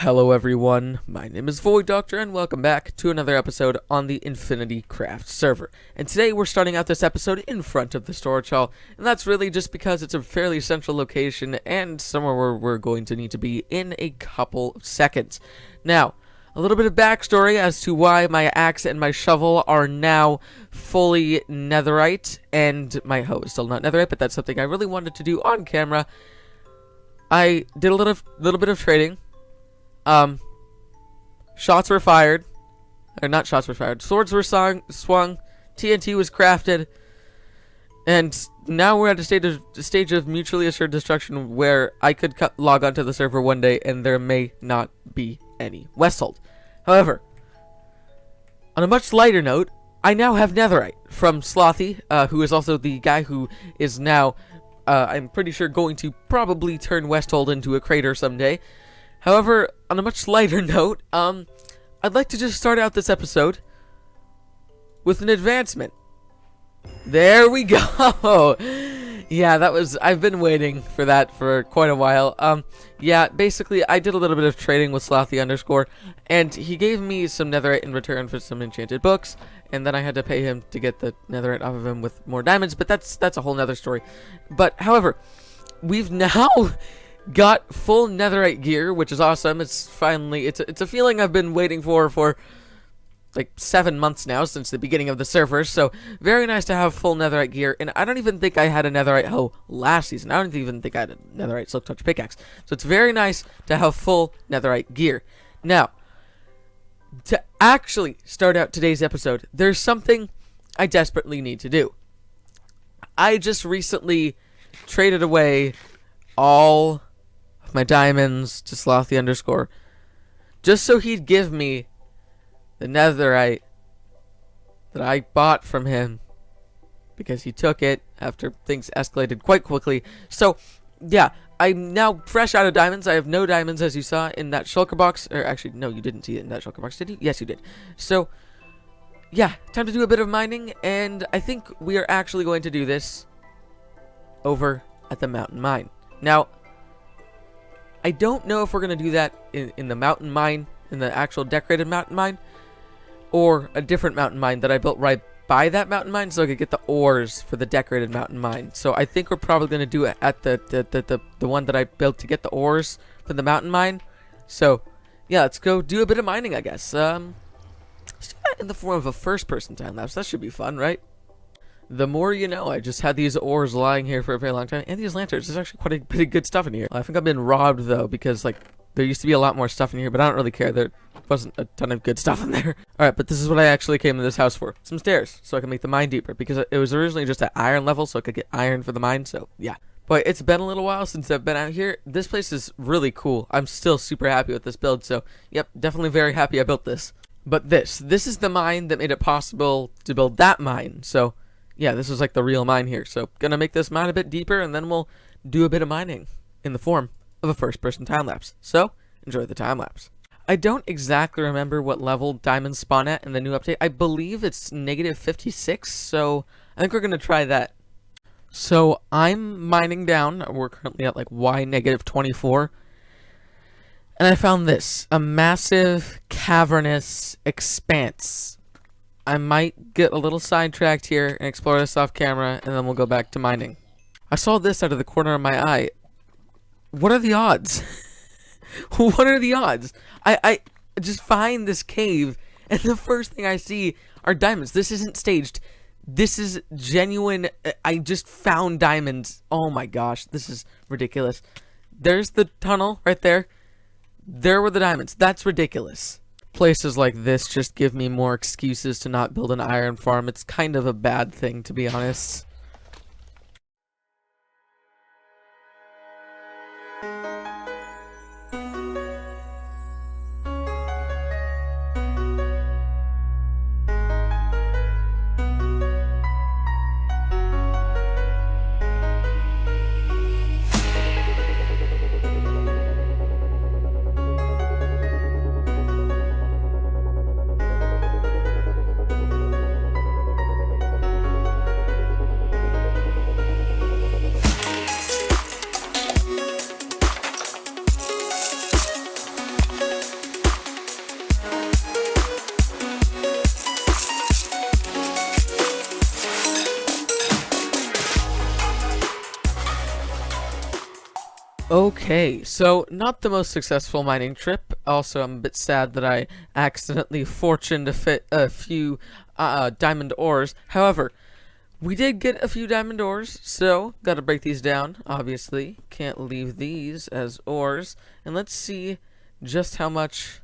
Hello everyone, my name is Void Doctor and welcome back to another episode on the InfinityCraft server. And today we're starting out this episode in front of the storage hall, and that's really just because it's a fairly central location and somewhere where we're going to need to be in a couple of seconds. Now, a little bit of backstory as to why my axe and my shovel are now fully netherite, and my hoe is still not netherite, but that's something I really wanted to do on camera. I did a little bit of trading. Shots were fired, or not shots were fired, swords were swung, TNT was crafted, and now we're at a stage of mutually assured destruction where I could log onto the server one day and there may not be any Westhold. However, on a much lighter note, I now have netherite from Slothy, who is also the guy who is now, I'm pretty sure, going to probably turn Westhold into a crater someday. However, on a much lighter note, I'd like to just start out this episode with an advancement. There we go! Yeah, I've been waiting for that for quite a while. Yeah, basically, I did a little bit of trading with Slothy _ and he gave me some netherite in return for some enchanted books, and then I had to pay him to get the netherite off of him with more diamonds, but that's a whole nother story. But, however, we've now got full netherite gear, which is awesome. It's finally, it's a feeling I've been waiting for like 7 months now, since the beginning of the server, so very nice to have full netherite gear. And I don't even think I had a netherite hoe last season. I don't even think I had a netherite silk touch pickaxe, so it's very nice to have full netherite gear. Now, to actually start out today's episode, there's something I desperately need to do. I just recently traded away all my diamonds to Slothy _ just so he'd give me the netherite that I bought from him, because he took it after things escalated quite quickly. So yeah, I'm now fresh out of diamonds. I have no diamonds, as you saw in that shulker box, or actually no, you didn't see it in that shulker box, did you? Yes, you did. So yeah, time to do a bit of mining, and I think we are actually going to do this over at the mountain mine. Now, I don't know if we're going to do that in the mountain mine, in the actual decorated mountain mine, or a different mountain mine that I built right by that mountain mine so I could get the ores for the decorated mountain mine. So I think we're probably going to do it at the one that I built to get the ores for the mountain mine. So yeah, let's go do a bit of mining, I guess. Let's do that in the form of a first-person time-lapse. That should be fun, right? The more you know. I just had these ores lying here for a very long time, and these lanterns. There's actually quite a bit of good stuff in here. I think I've been robbed, though, because like there used to be a lot more stuff in here, but I don't really care. There wasn't a ton of good stuff in there. Alright, but this is what I actually came to this house for. Some stairs, so I can make the mine deeper, because it was originally just at iron level, so I could get iron for the mine, so yeah. But it's been a little while since I've been out here. This place is really cool. I'm still super happy with this build, so yep, definitely very happy I built this. But this is the mine that made it possible to build that mine, so yeah, this is like the real mine here. So gonna make this mine a bit deeper, and then we'll do a bit of mining in the form of a first-person time-lapse. So enjoy the time-lapse. I don't exactly remember what level diamonds spawn at in the new update. I believe it's -56, so I think we're gonna try that. So I'm mining down. We're currently at like Y -24, and I found this, a massive cavernous expanse. I might get a little sidetracked here and explore this off camera, and then we'll go back to mining. I saw this out of the corner of my eye. What are the odds? What are the odds? I just find this cave, and the first thing I see are diamonds. This isn't staged. This is genuine. I just found diamonds. Oh my gosh, this is ridiculous. There's the tunnel right there. There were the diamonds. That's ridiculous. Places like this just give me more excuses to not build an iron farm. It's kind of a bad thing, to be honest. Okay, so not the most successful mining trip. Also, I'm a bit sad that I accidentally fortuned to fit a few diamond ores. However, we did get a few diamond ores, so gotta break these down, obviously. Can't leave these as ores. And let's see just how much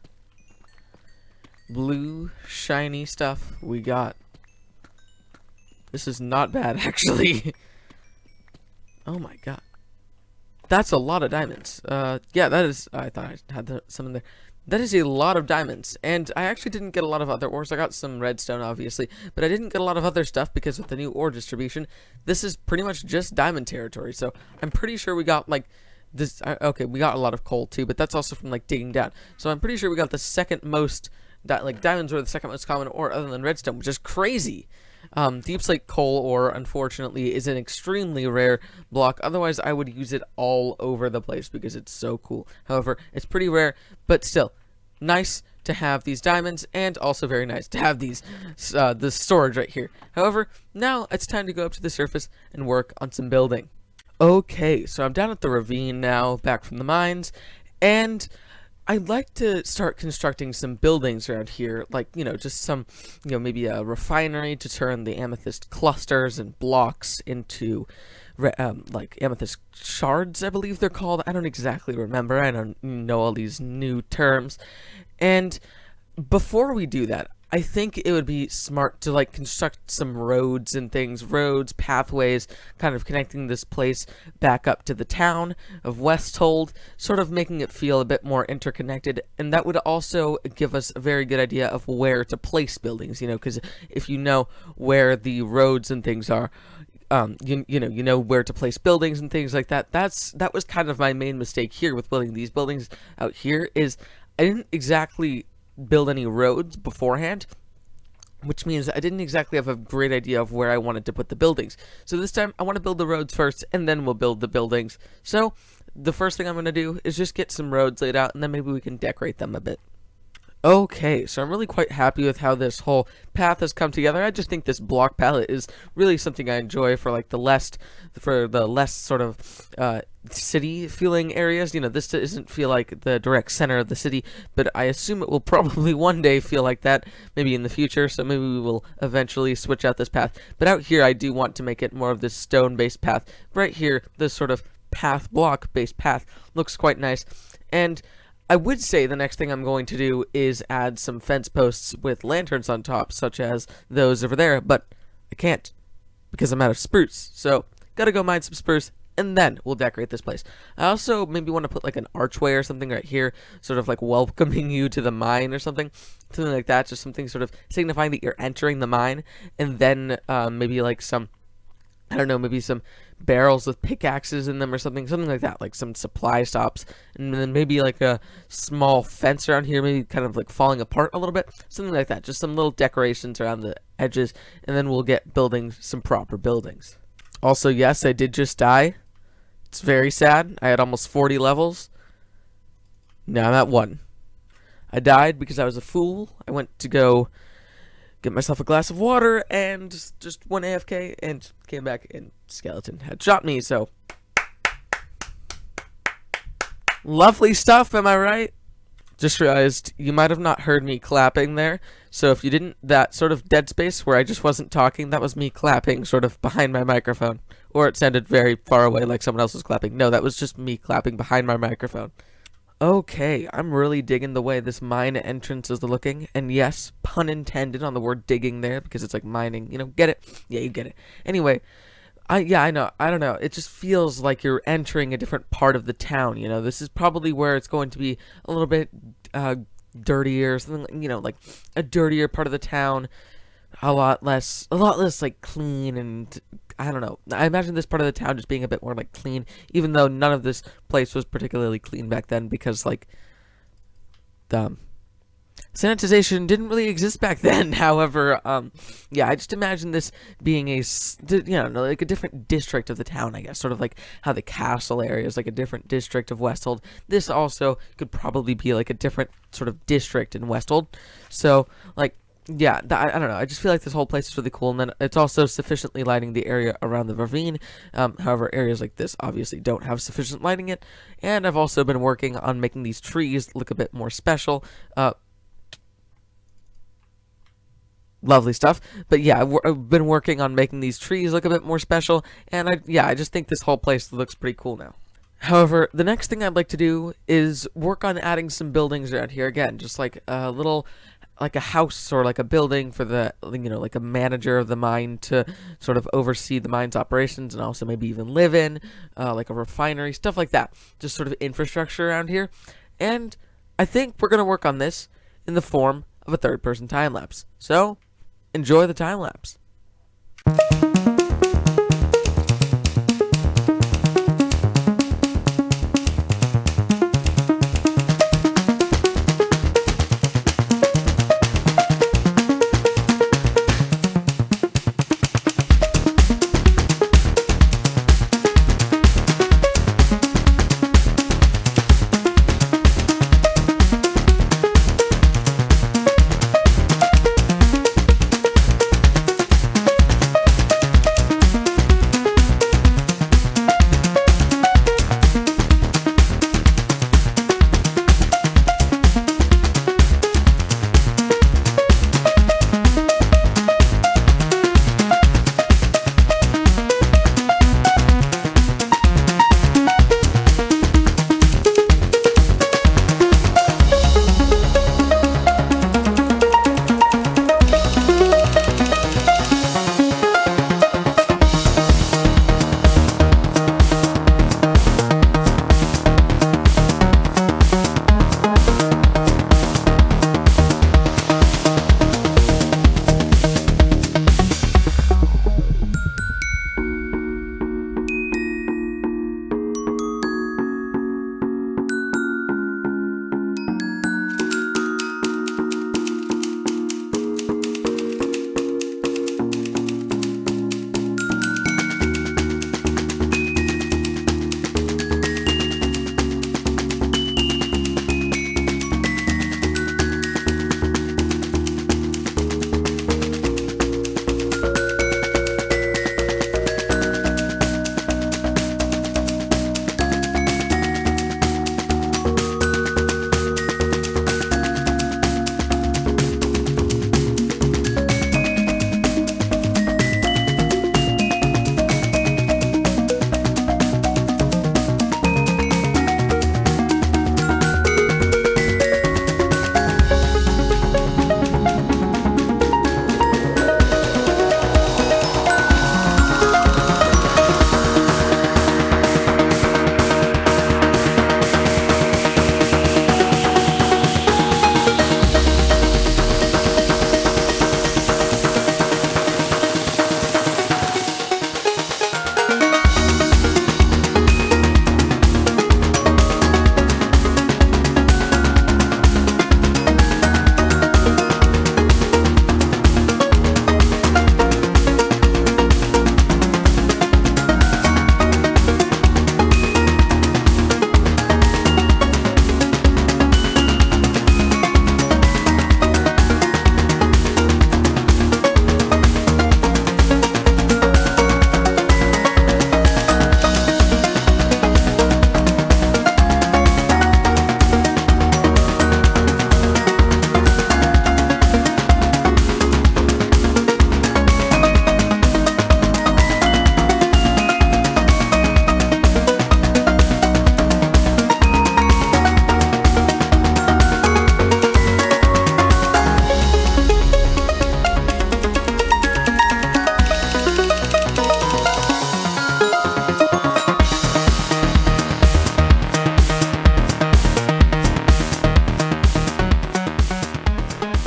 blue, shiny stuff we got. This is not bad, actually. Oh my god. That's a lot of diamonds. Yeah, that is... I thought I had some in there. That is a lot of diamonds. And I actually didn't get a lot of other ores. I got some redstone, obviously. But I didn't get a lot of other stuff because with the new ore distribution, this is pretty much just diamond territory. So I'm pretty sure we got, like... this. Okay, we got a lot of coal, too. But that's also from, like, digging down. So I'm pretty sure we got the second most... like, diamonds were the second most common ore other than redstone, which is crazy. Deep slate coal ore, unfortunately, is an extremely rare block. Otherwise, I would use it all over the place because it's so cool. However, it's pretty rare, but still, nice to have these diamonds, and also very nice to have these, this storage right here. However, now it's time to go up to the surface and work on some building. Okay, so I'm down at the ravine now, back from the mines, and I'd like to start constructing some buildings around here, like, you know, just some, you know, maybe a refinery to turn the amethyst clusters and blocks into, like, amethyst shards, I believe they're called. I don't exactly remember. I don't know all these new terms. And before we do that, I think it would be smart to, like, construct some roads and things, roads, pathways, kind of connecting this place back up to the town of Westhold, sort of making it feel a bit more interconnected, and that would also give us a very good idea of where to place buildings, you know, because if you know where the roads and things are, you know where to place buildings and things like that. That was kind of my main mistake here with building these buildings out here, is I didn't exactly build any roads beforehand, which means I didn't exactly have a great idea of where I wanted to put the buildings. So this time I want to build the roads first, and then we'll build the buildings. So the first thing I'm going to do is just get some roads laid out, and then maybe we can decorate them a bit. Okay, so I'm really quite happy with how this whole path has come together. I just think this block palette is really something I enjoy for, like, the less sort of city feeling areas. You know, this doesn't feel like the direct center of the city, but I assume it will probably one day feel like that, maybe in the future. So maybe we will eventually switch out this path. But out here, I do want to make it more of this stone-based path. Right here, this sort of path block-based path looks quite nice, and I would say the next thing I'm going to do is add some fence posts with lanterns on top, such as those over there, but I can't because I'm out of spruce. So, gotta go mine some spruce, and then we'll decorate this place. I also maybe want to put like an archway or something right here, sort of like welcoming you to the mine or something like that, just something sort of signifying that you're entering the mine, and then maybe like some, I don't know, maybe some barrels with pickaxes in them or something like that, like some supply stops, and then maybe like a small fence around here, maybe kind of like falling apart a little bit, something like that, just some little decorations around the edges, and then we'll get building some proper buildings. Also, yes, I did just die. It's very sad. I had almost 40 levels. Now I'm at 1. I died because I was a fool. I went to go get myself a glass of water and just went AFK and came back, and skeleton had shot me, so lovely stuff, am I right? Just realized you might have not heard me clapping there, so if you didn't, that sort of dead space where I just wasn't talking, that was me clapping sort of behind my microphone, or it sounded very far away like someone else was clapping. No, that was just me clapping behind my microphone. Okay, I'm really digging the way this mine entrance is looking, and yes, pun intended on the word digging there, because it's like mining, you know, get it? Yeah, you get it. Anyway, I know, I don't know, it just feels like you're entering a different part of the town, you know, this is probably where it's going to be a little bit, dirtier, something, you know, like a dirtier part of the town, a lot less, like, clean, and I don't know. I imagine this part of the town just being a bit more, like, clean, even though none of this place was particularly clean back then, because, like, the sanitization didn't really exist back then. However, yeah, I just imagine this being a, you know, like a different district of the town, I guess, sort of like how the castle area is like a different district of Westhold. This also could probably be like a different sort of district in Westhold. So, like, yeah, I don't know. I just feel like this whole place is really cool, and then it's also sufficiently lighting the area around the ravine. However, areas like this obviously don't have sufficient lighting it, and I've also been working on making these trees look a bit more special. Lovely stuff. But yeah, I've been working on making these trees look a bit more special, and I just think this whole place looks pretty cool now. However, the next thing I'd like to do is work on adding some buildings around here again, just like a little, like a house or like a building for the, like a manager of the mine to sort of oversee the mine's operations and also maybe even live in, like a refinery, stuff like that. Just sort of infrastructure around here. And I think we're going to work on this in the form of a third-person time-lapse. So, enjoy the time-lapse.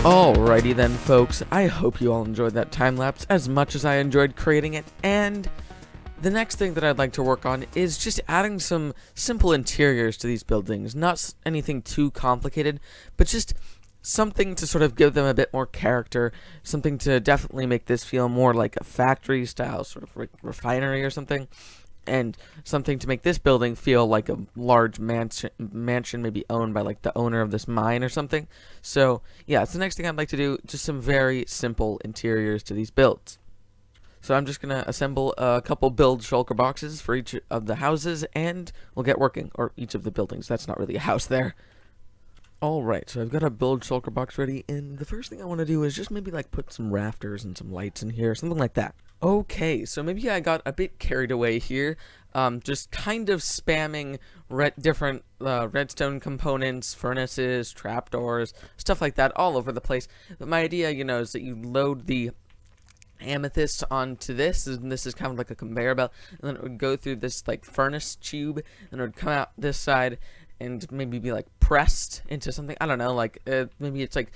Alrighty then, folks, I hope you all enjoyed that time-lapse as much as I enjoyed creating it, and the next thing that I'd like to work on is just adding some simple interiors to these buildings. Not anything too complicated, but just something to sort of give them a bit more character, something to definitely make this feel more like a factory-style sort of refinery or something. and something to make this building feel like a large mansion maybe owned by like the owner of this mine or something. So yeah, it's the next thing I'd like to do, just some very simple interiors to these builds. So I'm just gonna assemble a couple build shulker boxes for each of the houses, and we'll get working, or each of the buildings. That's not really a house there. Alright, so I've got a build shulker box ready, and the first thing I want to do is just maybe like put some rafters and some lights in here, something like that. Okay, so maybe I got a bit carried away here, just kind of spamming different redstone components, furnaces, trapdoors, stuff like that all over the place. But my idea, you know, is that you load the amethyst onto this, and this is kind of like a conveyor belt, and then it would go through this like furnace tube, and it would come out this side, and maybe be like pressed into something. I don't know, like maybe it's like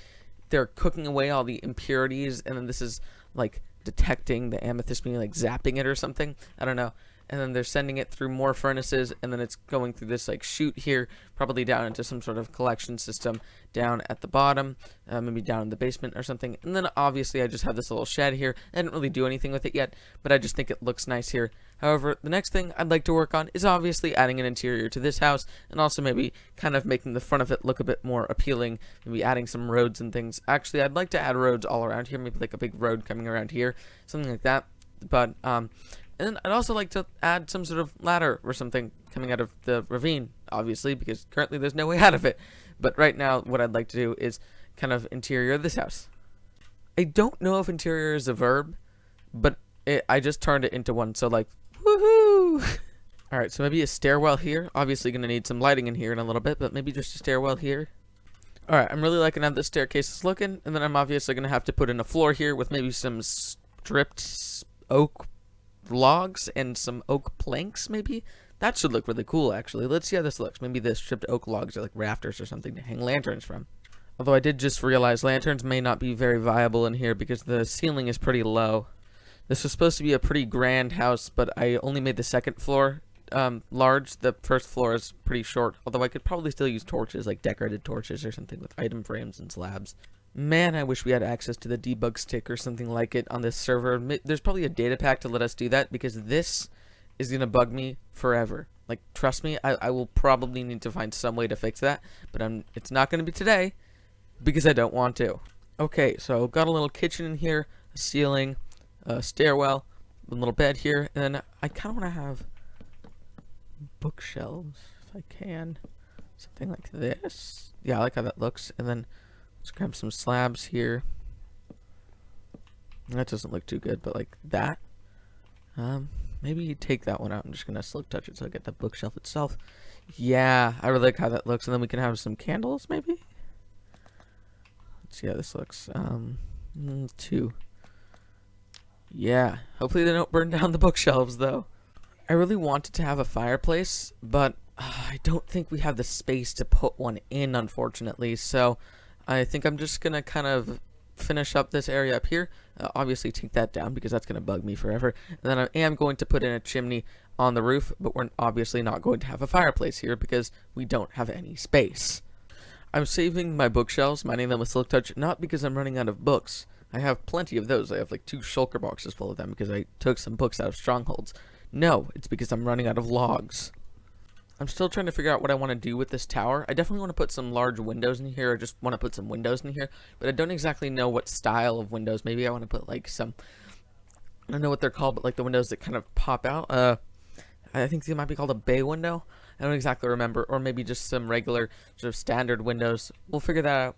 they're cooking away all the impurities, and then this is like detecting the amethyst, being like zapping it or something. I don't know. And then they're sending it through more furnaces, and then it's going through this like chute here, probably down into some sort of collection system down at the bottom, maybe down in the basement or something. And then obviously I just have this little shed here. I didn't really do anything with it yet, but I just think it looks nice here. However, the next thing I'd like to work on is obviously adding an interior to this house, and also maybe kind of making the front of it look a bit more appealing, maybe adding some roads and things. Actually, I'd like to add roads all around here, maybe like a big road coming around here, something like that. But and then I'd also like to add some sort of ladder or something coming out of the ravine, obviously, because currently there's no way out of it. But right now, what I'd like to do is kind of interior this house. I don't know if interior is a verb, but I just turned it into one, so like, woohoo! Alright, so maybe a stairwell here. Obviously going to need some lighting in here in a little bit, but maybe just a stairwell here. Alright, I'm really liking how this staircase is looking, and then I'm obviously going to have to put in a floor here with maybe some stripped oak logs and some oak planks, maybe. That should look really cool, actually. Let's see how this looks. Maybe the stripped oak logs are like rafters or something to hang lanterns from. Although I did just realize lanterns may not be very viable in here because the ceiling is pretty low. This was supposed to be a pretty grand house, but I only made the second floor large. The first floor is pretty short, although I could probably still use torches, like decorated torches or something with item frames and slabs. Man, I wish we had access to the debug stick or something like it on this server. There's probably a data pack to let us do that, because this is going to bug me forever. Like, trust me, I will probably need to find some way to fix that, but it's not going to be today, because I don't want to. Okay, so got a little kitchen in here, a ceiling, a stairwell, a little bed here, and then I kind of want to have bookshelves, if I can. Something like this. Yeah, I like how that looks, and then let's grab some slabs here. That doesn't look too good, but like that. Maybe you take that one out. I'm just gonna silk touch it so I get the bookshelf itself. Yeah, I really like how that looks. And then we can have some candles, maybe. Let's see how this looks. 2. Yeah, hopefully they don't burn down the bookshelves, though. I really wanted to have a fireplace, but I don't think we have the space to put one in, unfortunately. So I think I'm just gonna kind of finish up this area up here. Obviously take that down because that's gonna bug me forever. And then I am going to put in a chimney on the roof, but we're obviously not going to have a fireplace here because we don't have any space. I'm saving my bookshelves, mining them with silk touch, not because I'm running out of books. I have plenty of those. I have like 2 shulker boxes full of them because I took some books out of strongholds. No, it's because I'm running out of logs. I'm still trying to figure out what I want to do with this tower. I definitely want to put some large windows in here. I just want to put some windows in here, but I don't exactly know what style of windows. Maybe I want to put like some, I don't know what they're called, but like the windows that kind of pop out. I think they might be called a bay window. I don't exactly remember, or maybe just some regular sort of standard windows. We'll figure that out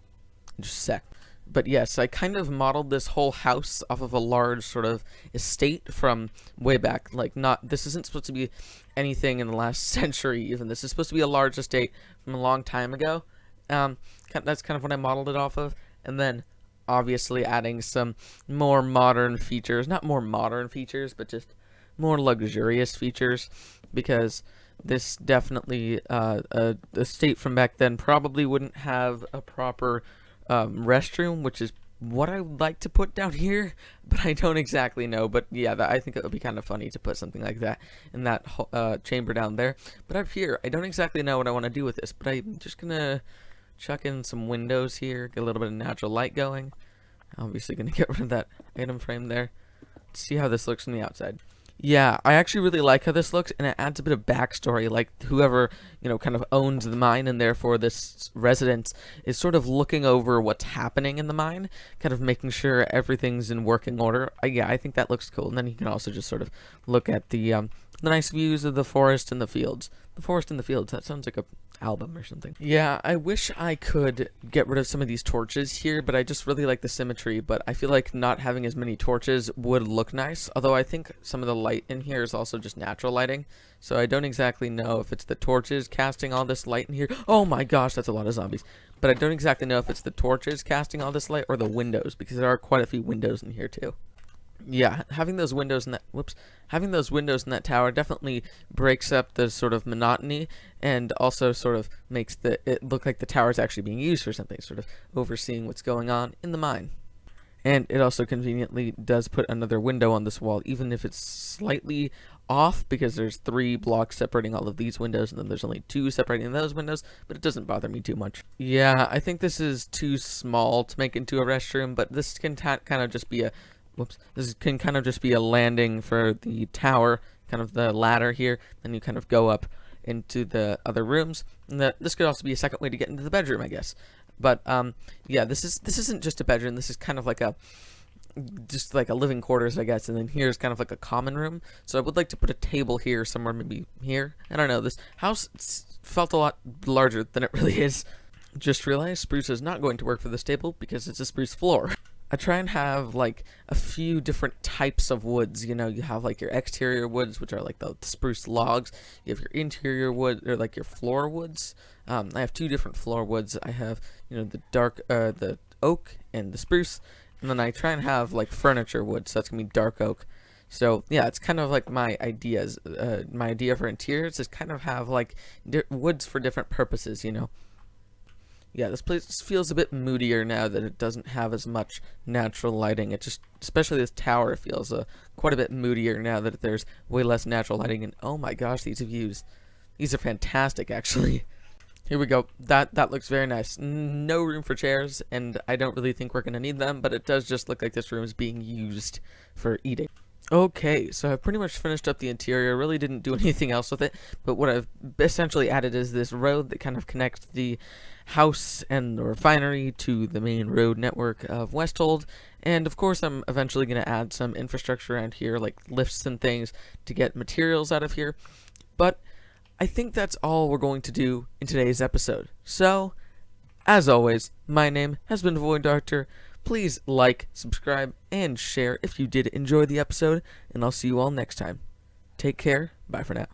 in just a sec. But yes, I kind of modeled this whole house off of a large sort of estate from way back. Like, this isn't supposed to be anything in the last century even. This is supposed to be a large estate from a long time ago. That's kind of what I modeled it off of. And then, obviously, adding some more modern features. Not more modern features, but just more luxurious features. Because this definitely, a estate from back then probably wouldn't have a proper restroom, which is what I would like to put down here, but I don't exactly know. But yeah, I think it would be kind of funny to put something like that in that chamber down there. But up here, I don't exactly know what I want to do with this, but I'm just gonna chuck in some windows here, get a little bit of natural light going. Obviously gonna get rid of that item frame there. Let's see how this looks from the outside. Yeah, I actually really like how this looks, and it adds a bit of backstory. Like whoever, kind of owns the mine, and therefore this residence is sort of looking over what's happening in the mine, kind of making sure everything's in working order. Yeah, I think that looks cool. And then you can also just sort of look at the nice views of the forest and the fields. The forest and the fields. That sounds like a album or something. Yeah, I wish I could get rid of some of these torches here, but I just really like the symmetry. But I feel like not having as many torches would look nice, although I think some of the light in here is also just natural lighting, so I don't exactly know if it's the torches casting all this light in here. Oh my gosh, that's a lot of zombies. But I don't exactly know if it's the torches casting all this light or the windows, because there are quite a few windows in here too. Yeah, having those windows in that tower definitely breaks up the sort of monotony, and also sort of makes it look like the tower is actually being used for something, sort of overseeing what's going on in the mine. And it also conveniently does put another window on this wall, even if it's slightly off, because there's 3 blocks separating all of these windows, and then there's only 2 separating those windows, but it doesn't bother me too much. Yeah, I think this is too small to make into a restroom, but this can kind of just be a this can kind of just be a landing for the tower, kind of the ladder here. Then you kind of go up into the other rooms. And this could also be a second way to get into the bedroom, I guess. But yeah, this isn't just a bedroom. This is kind of like just like a living quarters, I guess. And then here's kind of like a common room. So I would like to put a table here somewhere, maybe here. I don't know. This house felt a lot larger than it really is. Just realized spruce is not going to work for this table because it's a spruce floor. I try and have like a few different types of woods. You have like your exterior woods, which are like the spruce logs. You have your interior wood, or like your floor woods. I have 2 different floor woods. I have the the oak and the spruce, and then I try and have like furniture wood. So that's gonna be dark oak. So yeah, it's kind of like my ideas. My idea for interiors is kind of have like woods for different purposes. Yeah, this place feels a bit moodier now that it doesn't have as much natural lighting. It just, especially this tower, feels quite a bit moodier now that there's way less natural lighting. And oh my gosh, these views. These are fantastic, actually. Here we go. That looks very nice. No room for chairs, and I don't really think we're going to need them, but it does just look like this room is being used for eating. Okay, so I've pretty much finished up the interior. Really didn't do anything else with it, but what I've essentially added is this road that kind of connects the house and the refinery to the main road network of Westhold. And of course, I'm eventually going to add some infrastructure around here, like lifts and things, to get materials out of here. But I think that's all we're going to do in today's episode. So, as always, my name has been Void Doctor. Please like, subscribe, and share if you did enjoy the episode, and I'll see you all next time. Take care. Bye for now.